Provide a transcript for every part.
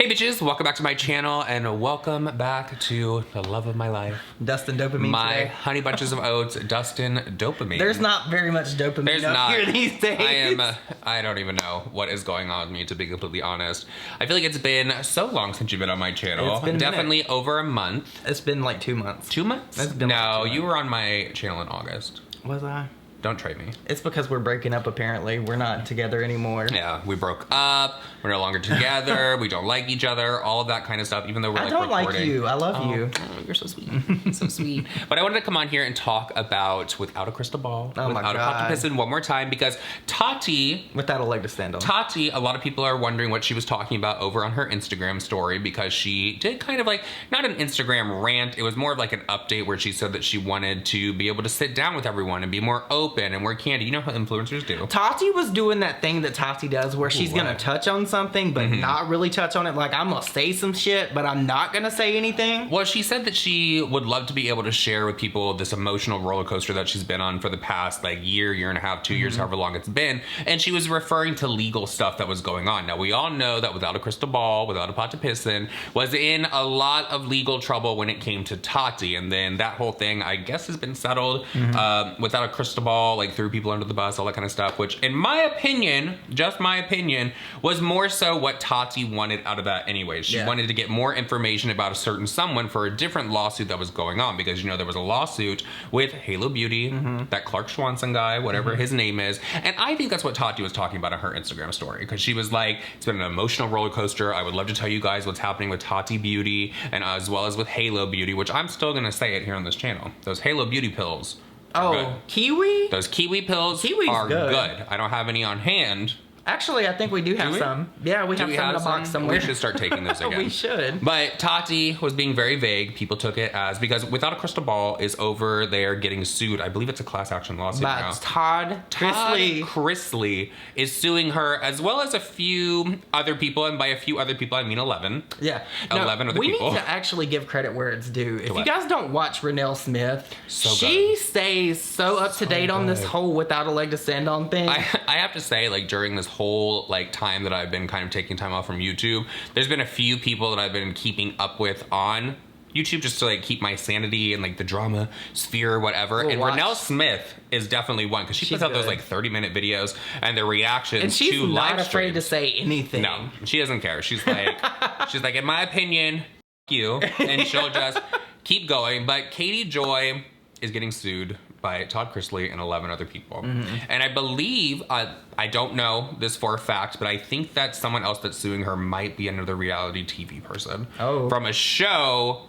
Hey bitches, welcome back to my channel and welcome back to the love of my life. Dustin Dopamine My today. honey bunches of oats, Dustin Dopamine. There's not very much dopamine here these days. I don't even know what is going on with me, to be completely honest. I feel like it's been so long since you've been on my channel. It's been definitely over a month. It's been like 2 months. 2 months? It's been no, like 2 you were on my channel in August. Was I? Don't trade me. It's because we're breaking up, apparently. We're not together anymore. Yeah, we broke up. We're no longer together. We don't like each other. All of that kind of stuff, even though we're like recording. I don't like you. I love you. Oh, you're so sweet. So sweet. But I wanted to come on here and talk about Without a Crystal Ball, Without a Pot to Piss in one more time, because Tati... Without a leg to stand on. Tati, a lot of people are wondering what she was talking about over on her Instagram story, because she did kind of like, not an Instagram rant, it was more of like an update where she said that she wanted to be able to sit down with everyone and be more open and more candid. You know how influencers do. Tati was doing that thing that Tati does where she's gonna touch on something but not really touch on it. Like, I'm gonna say some shit but I'm not gonna say anything. Well, she said that she would love to be able to share with people this emotional roller coaster that she's been on for the past like year and a half, 2 years, however long it's been. And she was referring to legal stuff that was going on. Now, we all know that Without a Crystal Ball, Without a Pot to Piss in, was in a lot of legal trouble when it came to Tati. And then that whole thing, I guess, has been settled. Without a Crystal Ball, like, threw people under the bus, all that kind of stuff, which in my opinion, just my opinion, was more so what Tati wanted out of that anyway. She wanted to get more information about a certain someone for a different lawsuit that was going on, because, you know, there was a lawsuit with Halo Beauty, that Clark Swanson guy, whatever his name is, and I think that's what Tati was talking about on her Instagram story, because she was like, it's been an emotional roller coaster. I would love to tell you guys what's happening with Tati Beauty, and as well as with Halo Beauty, which I'm still gonna say it here on this channel. Those Halo Beauty pills. Oh, kiwi? Those kiwi pills are good. I don't have any on hand. Actually, I think we do have some. Yeah, we have some in a box somewhere. We should start taking those again. We should. But Tati was being very vague. People took it as, because Without a Crystal Ball is over there getting sued. I believe it's a class action lawsuit now. That's Todd Chrisley. Todd Chrisley is suing her, as well as a few other people, and by a few other people I mean 11. Yeah. 11 other people. We need to actually give credit where it's due. If you guys don't watch Renelle Smith, so she stays so up to date on this whole without a leg to stand on thing. I have to say, like, during this whole like time that I've been kind of taking time off from YouTube, there's been a few people that I've been keeping up with on YouTube just to like keep my sanity and like the drama sphere or whatever. And Renelle Smith is definitely one, because she puts out those like 30-minute videos and their reactions and she's to live not afraid streams. to say anything. No, she doesn't care. She's like, she's like, in my opinion, f you, and she'll just keep going. But Katie Joy is getting sued by Todd Chrisley and 11 other people. And I believe, I don't know this for a fact, but I think that someone else that's suing her might be another reality TV person. Oh. From a show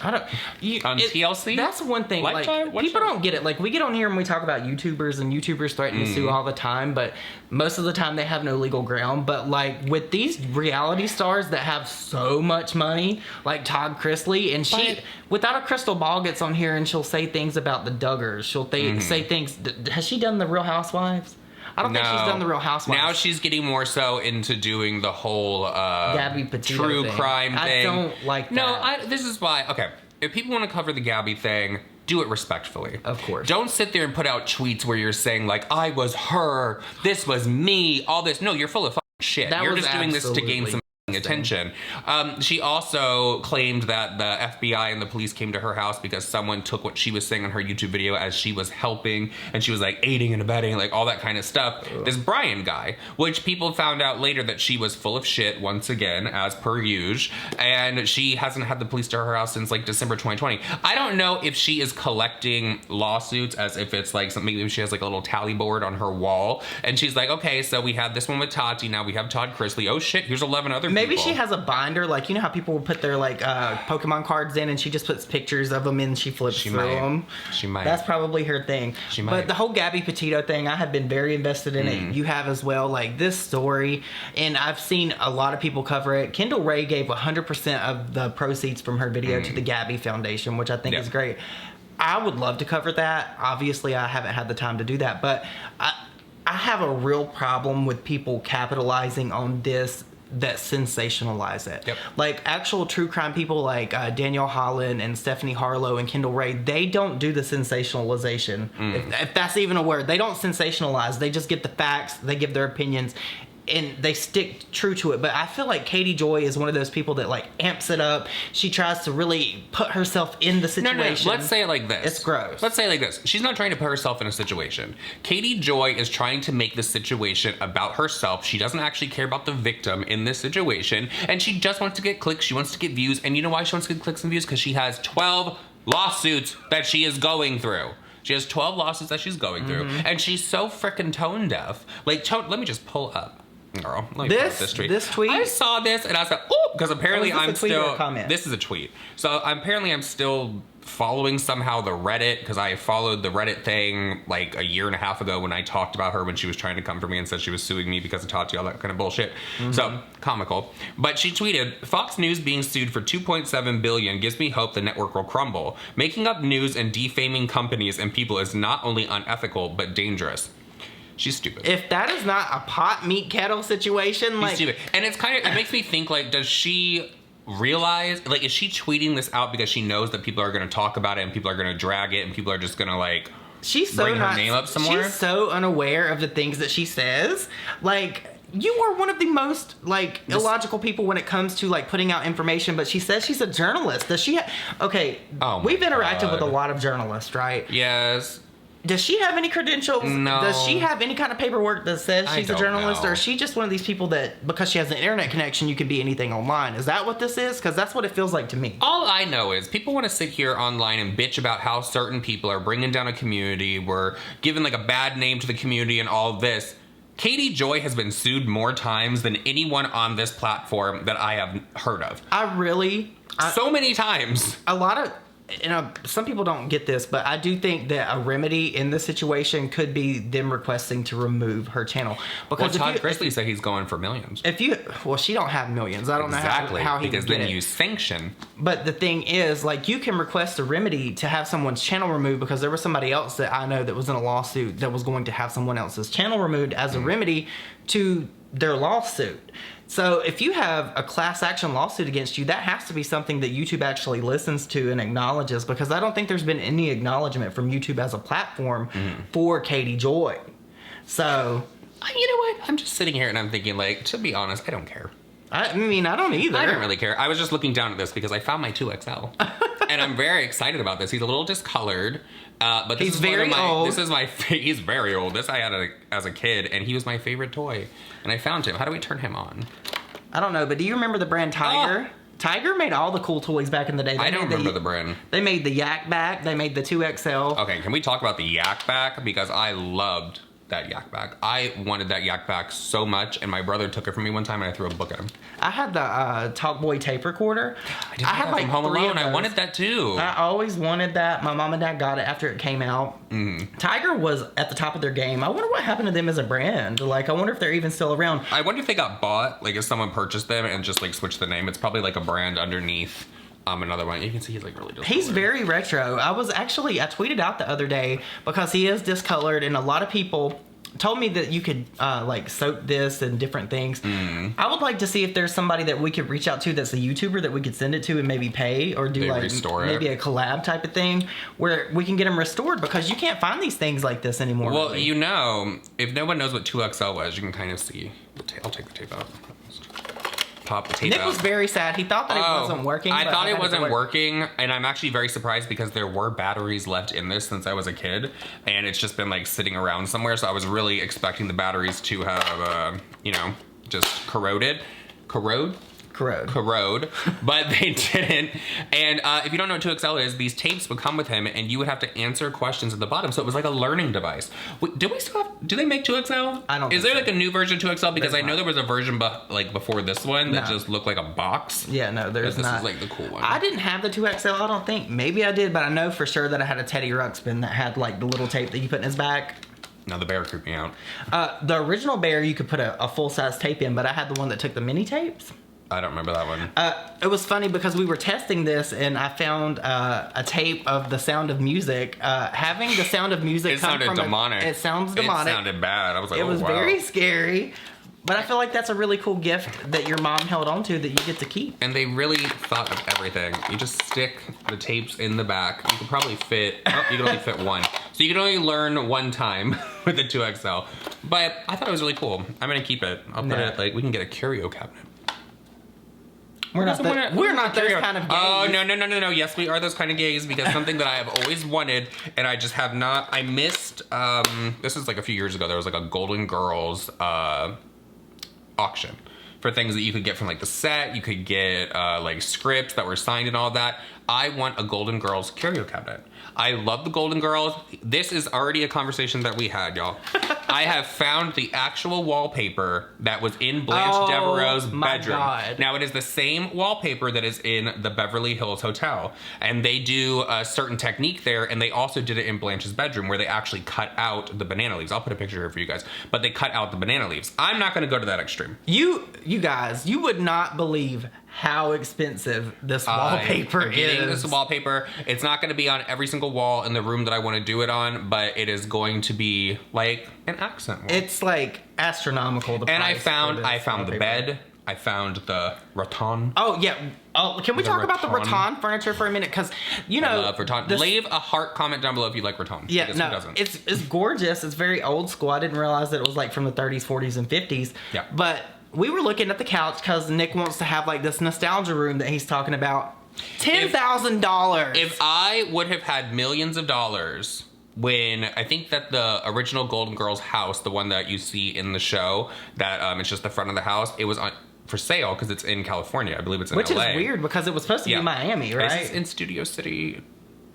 on TLC? That's one thing. Lifetime? Like, people don't get it. Like, we get on here and we talk about YouTubers, and YouTubers threaten to sue all the time, but most of the time they have no legal ground. But like with these reality stars that have so much money, like Todd Chrisley, and she, Without a Crystal Ball, gets on here and she'll say things about the Duggars. She'll say things. Has she done the Real Housewives? I don't think she's done the Real Housewives. Now she's getting more so into doing the whole Gabby Petito true thing. crime thing. I don't like that. No, this is why. Okay, if people want to cover the Gabby thing, do it respectfully. Of course. Don't sit there and put out tweets where you're saying like, I was her, this was me, all this. No, you're full of shit. You're just doing this to gain some attention. She also claimed that the FBI and the police came to her house because someone took what she was saying on her YouTube video as she was helping, and she was like aiding and abetting, like all that kind of stuff. This Brian guy, which people found out later that she was full of shit once again, as per usual, and she hasn't had the police to her house since like December 2020. I don't know if she is collecting lawsuits as if it's like something, maybe she has like a little tally board on her wall, and she's like, okay, so we had this one with Tati, now we have Todd Chrisley. Oh shit, here's 11 other people. Maybe she has a binder, like, you know how people will put their like Pokemon cards in, and she just puts pictures of them and she flips through them. She might. That's probably her thing. She might. But the whole Gabby Petito thing, I have been very invested in it. You have as well. Like this story, and I've seen a lot of people cover it. Kendall Ray gave 100% of the proceeds from her video to the Gabby Foundation, which I think is great. I would love to cover that. Obviously, I haven't had the time to do that, but I have a real problem with people capitalizing on this that sensationalize it. Yep. Like actual true crime people like Danielle Holland and Stephanie Harlow and Kendall Ray, they don't do the sensationalization. If that's even a word. They don't sensationalize. They just get the facts. They give their opinions. and they stick true to it. But I feel like Katie Joy is one of those people that like amps it up. She tries to really put herself in the situation. No. Let's say it like this. It's gross. Let's say it like this. She's not trying to put herself in a situation. Katie Joy is trying to make the situation about herself. She doesn't actually care about the victim in this situation. And she just wants to get clicks. She wants to get views. And you know why she wants to get clicks and views? Because she has 12 lawsuits that she is going through. She has 12 lawsuits that she's going through. And she's so freaking tone deaf. Like, let me just pull up. Girl, let me pull up this tweet. This tweet? I saw this and I was like, oh, because apparently I'm still. Comment? This is a tweet. So apparently I'm still following somehow the Reddit, because I followed the Reddit thing like a year and a half ago when I talked about her when she was trying to come for me and said she was suing me because of Tati, all that kind of bullshit. So comical. But she tweeted, Fox News being sued for $2.7 billion gives me hope the network will crumble. Making up news and defaming companies and people is not only unethical but dangerous. She's stupid. If that is not a pot meat kettle situation, like, she's stupid. And it's kind of, it makes me think, like, does she realize, like, is she tweeting this out because she knows that people are going to talk about it and people are going to drag it and people are just going to, like, bring her name up somewhere? She's so unaware of the things that she says. Like, you are one of the most, like, illogical people when it comes to, like, putting out information, but she says she's a journalist. Does she we've interacted with a lot of journalists, right? Yes. Does she have any credentials? No. Does she have any kind of paperwork that says she's a journalist? know. Or is she just one of these people that, because she has an internet connection, you can be anything online? Is that what this is? Because that's what it feels like to me. All I know is people want to sit here online and bitch about how certain people are bringing down a community. We're giving, like, a bad name to the community and all this. Katie Joy has been sued more times than anyone on this platform that I have heard of. So many times. A lot of... some people don't get this, but I do think that a remedy in this situation could be them requesting to remove her channel. Because Todd Chrisley said he's going for millions. She don't have millions. I don't know how he because would get then it. you sanction. But the thing is, like, you can request a remedy to have someone's channel removed, because there was somebody else that I know that was in a lawsuit that was going to have someone else's channel removed as a remedy to their lawsuit. So if you have a class action lawsuit against you, that has to be something that YouTube actually listens to and acknowledges, because I don't think there's been any acknowledgement from YouTube as a platform for Katie Joy. So, you know what? I'm just sitting here and I'm thinking, like, to be honest, I don't care. I mean, I don't either. I don't really care. I was just looking down at this because I found my 2XL. And I'm very excited about this. He's a little discolored. But this he's is very old. He's very old. This I had as a kid, and he was my favorite toy. And I found him. How do we turn him on? I don't know, but do you remember the brand Tiger? Oh. Tiger made all the cool toys back in the day. I don't remember the brand. They made the Yak Back. They made the 2XL. Okay, can we talk about the Yak Back? Because I loved that Yak Back. I wanted that Yak Back so much, and my brother took it from me one time, and I threw a book at him. I had the Talk Boy tape recorder. I had like Home Alone. I wanted that too. I always wanted that. My mom and dad got it after it came out. Tiger was at the top of their game. I wonder what happened to them as a brand. Like, I wonder if they're even still around. I wonder if they got bought. Like, if someone purchased them and just like switched the name. It's probably like a brand underneath. Another one. You can see he's like really discolored. He's very retro. I tweeted out the other day because he is discolored, and a lot of people told me that you could like soak this and different things. I would like to see if there's somebody that we could reach out to that's a YouTuber that we could send it to and maybe pay or do like maybe a collab type of thing where we can get them restored, because you can't find these things like this anymore. Well, really. you know, if no one knows what 2XL was, you can kind of see. I'll take the tape out. Pop the tape Nick out. was very sad. He thought that it wasn't working. I thought it wasn't working, and I'm actually very surprised because there were batteries left in this since I was a kid, and it's just been like sitting around somewhere. So I was really expecting the batteries to have, just corrode, but they didn't. And if you don't know what 2XL is, these tapes would come with him, and you would have to answer questions at the bottom. So it was like a learning device. Wait, do they make 2XL? I don't. Is there like a new version of 2XL? Because I know there was a version before this one that just looked like a box. Yeah, no, there's not. This is like the cool one. I didn't have the 2XL. I don't think. Maybe I did, but I know for sure that I had a Teddy Ruxpin that had like the little tape that you put in his back. No, the bear creeped me out. The original bear you could put a full size tape in, but I had the one that took the mini tapes. I don't remember that one. It was funny because we were testing this, and I found a tape of The Sound of Music. Having The Sound of Music it sounded demonic. It sounds demonic. It sounded bad. I was like, it was very scary. But I feel like that's a really cool gift that your mom held on to that you get to keep. And they really thought of everything. You just stick the tapes in the back. You could probably fit, you can only fit one. So you can only learn one time with the 2XL. But I thought it was really cool. I'm gonna keep it. I'll put it, like, we can get a curio cabinet. We're not those kind of gays. Oh, no. Yes, we are those kind of gays, because something that I have always wanted, and I just have not, I missed, this was like a few years ago, there was like a Golden Girls auction for things that you could get from like the set. You could get like scripts that were signed and all that. I want a Golden Girls curio cabinet. I love the Golden Girls. This is already a conversation that we had, y'all. I have found the actual wallpaper that was in Blanche Devereaux's bedroom. God. Now, it is the same wallpaper that is in the Beverly Hills Hotel. And they do a certain technique there, and they also did it in Blanche's bedroom where they actually cut out the banana leaves. I'll put a picture here for you guys. But they cut out the banana leaves. I'm not going to go to that extreme. You guys, you would not believe how expensive this wallpaper is. Getting this wallpaper. It's not going to be on every single wall in the room that I want to do it on, but it is going to be like an accent wall. It's like astronomical. The and price I found the bed. I found the rattan. Oh yeah. Oh, can we talk about the rattan furniture for a minute? Because you know, I love rattan. Leave a heart comment down below if you like rattan. Yeah, no, it's gorgeous. It's very old school. I didn't realize that it was like from the 30s, 40s, and 50s. Yeah, but we were looking at the couch because Nick wants to have like this nostalgia room that he's talking about. $10,000. If I would have had millions of dollars when I think that the original Golden Girls house, the one that you see in the show, that it's just the front of the house, it was on for sale because it's in California. I believe it's in LA. Which is weird because it was supposed to be Miami, right? It's in Studio City.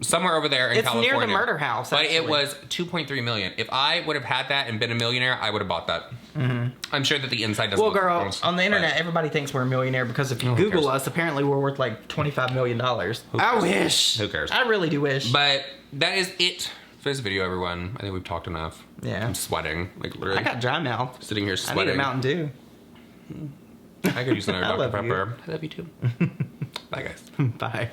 Somewhere over there in California. It's near the murder house, actually. But it was $2.3 million. If I would have had that and been a millionaire, I would have bought that. Mm-hmm. I'm sure that the inside doesn't. Well, girl, on the internet, everybody thinks we're a millionaire because if you Google us, apparently we're worth like $25 million. I wish. Who cares? I really do wish. But that is it for this video, everyone. I think we've talked enough. Yeah. I'm sweating. Like literally. I got dry mouth. Sitting here sweating. I need a Mountain Dew. I could use another Dr. Pepper. I love you too. Bye, guys. Bye.